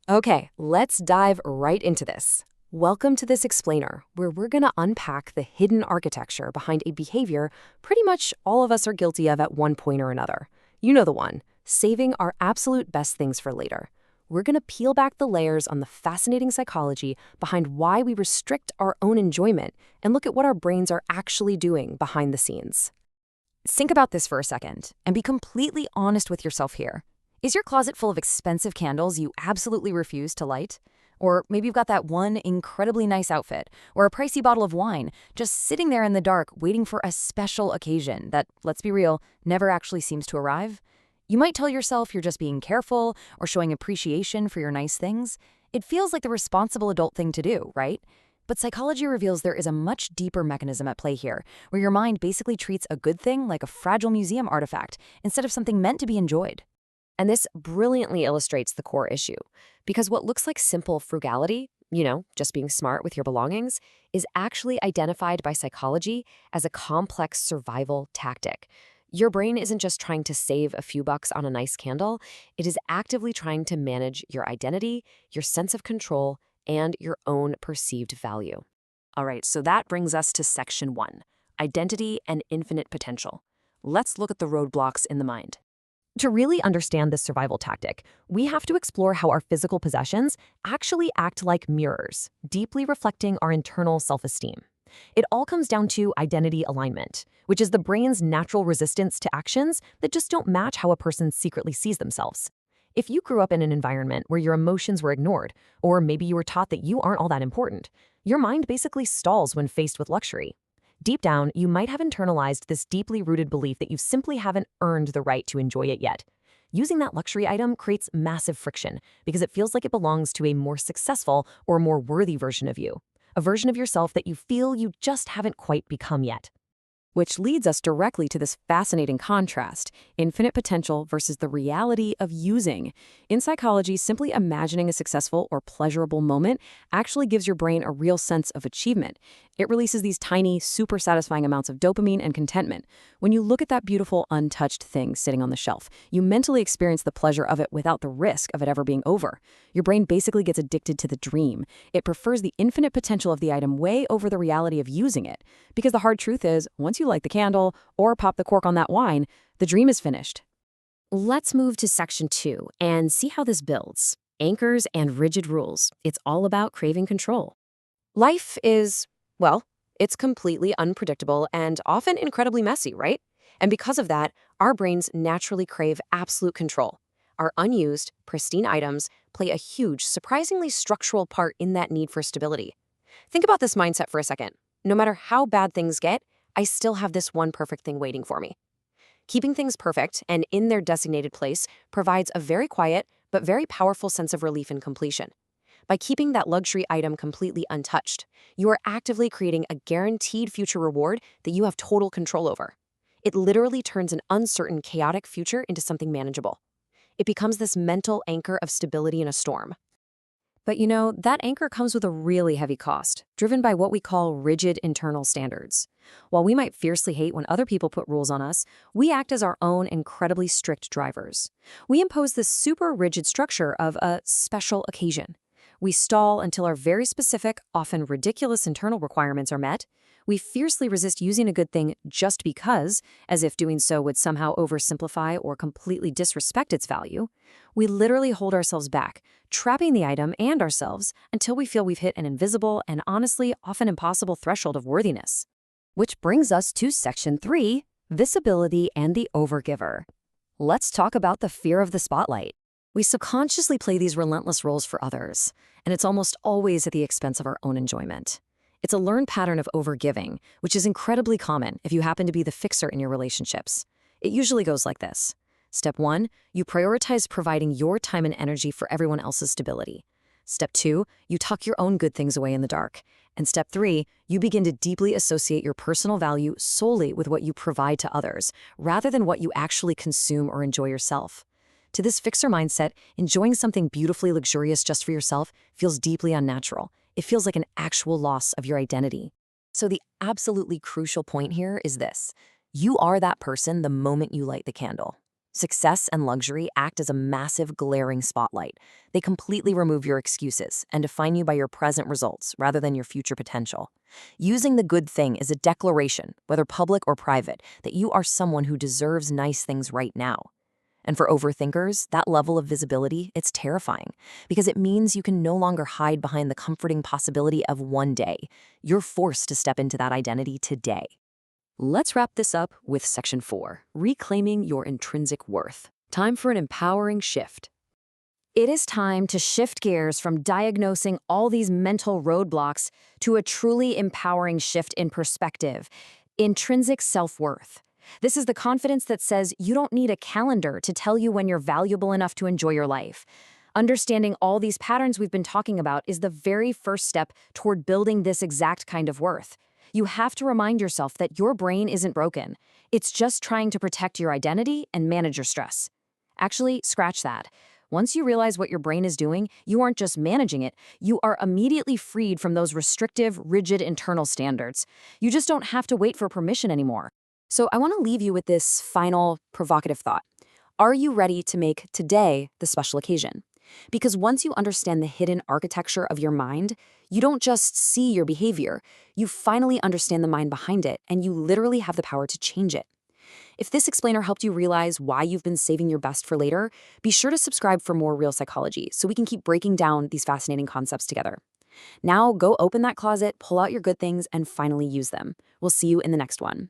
Okay, let's dive right into this. Welcome to this explainer, where we're going to unpack the hidden architecture behind a behavior pretty much all of us are guilty of at one point or another. You know the one, saving our absolute best things for later. We're going to peel back the layers on the fascinating psychology behind why we restrict our own enjoyment and look at what our brains are actually doing behind the scenes. Think about this for a second and be completely honest with yourself here. Is your closet full of expensive candles you absolutely refuse to light? Or maybe you've got that one incredibly nice outfit or a pricey bottle of wine just sitting there in the dark waiting for a special occasion that, let's be real, never actually seems to arrive? You might tell yourself you're just being careful or showing appreciation for your nice things. It feels like the responsible adult thing to do, right? But psychology reveals there is a much deeper mechanism at play here, where your mind basically treats a good thing like a fragile museum artifact instead of something meant to be enjoyed. And this brilliantly illustrates the core issue, because what looks like simple frugality, just being smart with your belongings, is actually identified by psychology as a complex survival tactic. Your brain isn't just trying to save a few bucks on a nice candle, it is actively trying to manage your identity, your sense of control, and your own perceived value. All right, so that brings us to section 1, identity and infinite potential. Let's look at the roadblocks in the mind. To really understand this survival tactic, we have to explore how our physical possessions actually act like mirrors, deeply reflecting our internal self-esteem. It all comes down to identity alignment, which is the brain's natural resistance to actions that just don't match how a person secretly sees themselves. If you grew up in an environment where your emotions were ignored, or maybe you were taught that you aren't all that important, your mind basically stalls when faced with luxury. Deep down, you might have internalized this deeply rooted belief that you simply haven't earned the right to enjoy it yet. Using that luxury item creates massive friction because it feels like it belongs to a more successful or more worthy version of you, a version of yourself that you feel you just haven't quite become yet. Which leads us directly to this fascinating contrast, infinite potential versus the reality of using. In psychology, simply imagining a successful or pleasurable moment actually gives your brain a real sense of achievement. It releases these tiny, super satisfying amounts of dopamine and contentment. When you look at that beautiful, untouched thing sitting on the shelf, you mentally experience the pleasure of it without the risk of it ever being over. Your brain basically gets addicted to the dream. It prefers the infinite potential of the item way over the reality of using it. Because the hard truth is, once you light the candle or pop the cork on that wine, the dream is finished. Let's move to section 2 and see how this builds. Anchors and rigid rules. It's all about craving control. Life is, well, it's completely unpredictable and often incredibly messy, right? And because of that, our brains naturally crave absolute control. Our unused, pristine items play a huge, surprisingly structural part in that need for stability. Think about this mindset for a second. No matter how bad things get, I still have this one perfect thing waiting for me. Keeping things perfect and in their designated place provides a very quiet but very powerful sense of relief and completion. By keeping that luxury item completely untouched, you are actively creating a guaranteed future reward that you have total control over. It literally turns an uncertain, chaotic future into something manageable. It becomes this mental anchor of stability in a storm. But that anchor comes with a really heavy cost, driven by what we call rigid internal standards. While we might fiercely hate when other people put rules on us, we act as our own incredibly strict drivers. We impose this super rigid structure of a special occasion. We stall until our very specific, often ridiculous internal requirements are met. We fiercely resist using a good thing just because, as if doing so would somehow oversimplify or completely disrespect its value. We literally hold ourselves back, trapping the item and ourselves until we feel we've hit an invisible and honestly often impossible threshold of worthiness. Which brings us to section 3, visibility and the overgiver. Let's talk about the fear of the spotlight. We subconsciously play these relentless roles for others, and it's almost always at the expense of our own enjoyment. It's a learned pattern of overgiving, which is incredibly common if you happen to be the fixer in your relationships. It usually goes like this. Step 1, you prioritize providing your time and energy for everyone else's stability. Step 2, you tuck your own good things away in the dark. And step 3, you begin to deeply associate your personal value solely with what you provide to others, rather than what you actually consume or enjoy yourself. To this fixer mindset, enjoying something beautifully luxurious just for yourself feels deeply unnatural. It feels like an actual loss of your identity. So the absolutely crucial point here is this. You are that person the moment you light the candle. Success and luxury act as a massive, glaring spotlight. They completely remove your excuses and define you by your present results rather than your future potential. Using the good thing is a declaration, whether public or private, that you are someone who deserves nice things right now. And for overthinkers, that level of visibility, it's terrifying because it means you can no longer hide behind the comforting possibility of one day. You're forced to step into that identity today. Let's wrap this up with Section 4, Reclaiming Your Intrinsic Worth. Time for an empowering shift. It is time to shift gears from diagnosing all these mental roadblocks to a truly empowering shift in perspective, intrinsic self-worth. This is the confidence that says you don't need a calendar to tell you when you're valuable enough to enjoy your life. Understanding all these patterns we've been talking about is the very first step toward building this exact kind of worth. You have to remind yourself that your brain isn't broken. It's just trying to protect your identity and manage your stress. Actually, scratch that. Once you realize what your brain is doing, you aren't just managing it, you are immediately freed from those restrictive, rigid internal standards. You just don't have to wait for permission anymore. So I want to leave you with this final provocative thought. Are you ready to make today the special occasion? Because once you understand the hidden architecture of your mind, you don't just see your behavior, you finally understand the mind behind it, and you literally have the power to change it. If this explainer helped you realize why you've been saving your best for later, be sure to subscribe for more real psychology so we can keep breaking down these fascinating concepts together. Now go open that closet, pull out your good things, and finally use them. We'll see you in the next one.